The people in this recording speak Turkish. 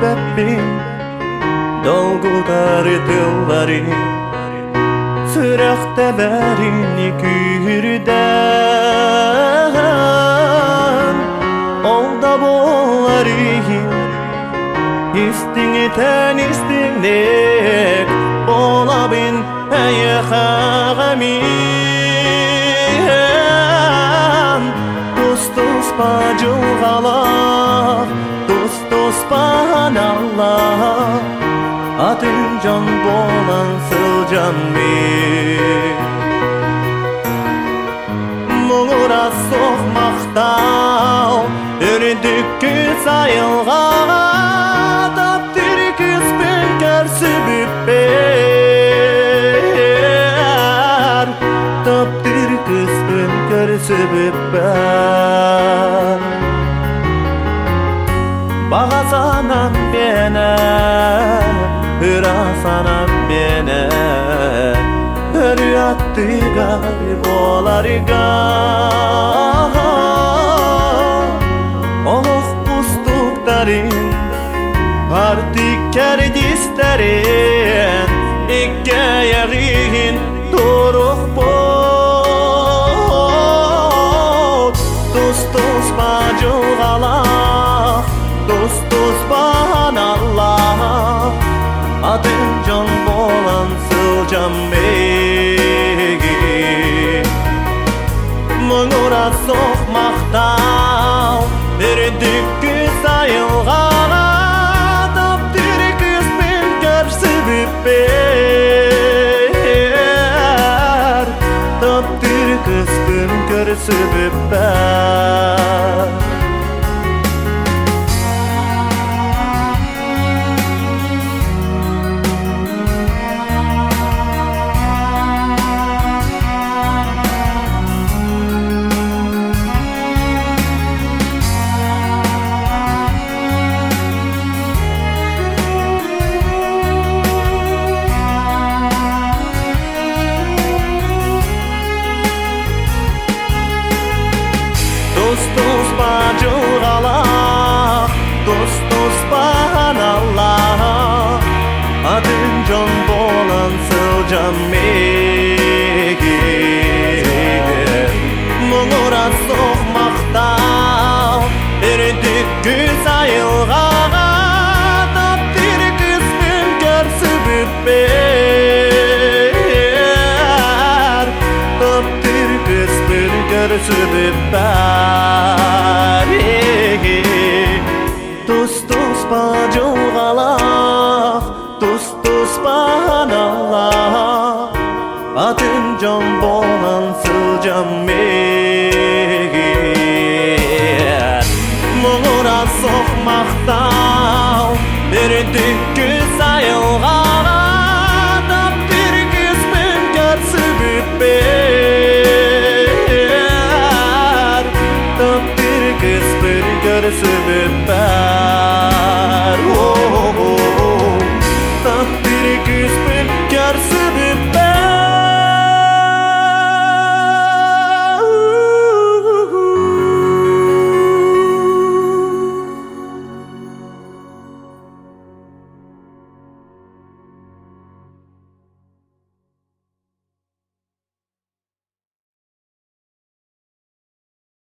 sebebi dolgular yılları Sürekte berini kürden Olda boğları İstini ten istinek Ola bin eye xağamin Dostos bacılğalar Dostos banallah Adın can bolan sılcan mi Muğura soğmakta Ürdük güz ayılğa Tapdir güz bin görsü büper Tapdir güz bin görsü büper Bağasanan bene Hırasanan bene Hürriyattı garip olarga Oluq ustukların Artık kerdislerin İkke yerin Duruk bol Dostos bacılğalar Dostos banallah Adın can bolan sılcan begi Muğura soğmakta Bir dükkü sayılğana Tapdir kız bin görsü büper Tapdir kız bin görsü büper Dostos bacılğalar Dostos banallah Adın can bolan sılcan megi Muğura soğmakta Ürdük güz ayılğağa Tapdir güz bin görsü büper Tapdir güz bin görsü büper Dostos bacılğalar Dostos banallah Adın can bolan sılcan megi Muğura soğmakta Ürdük güz ayılğağa Tapdir güz bin görsü büper Tapdir güz bin görsü büper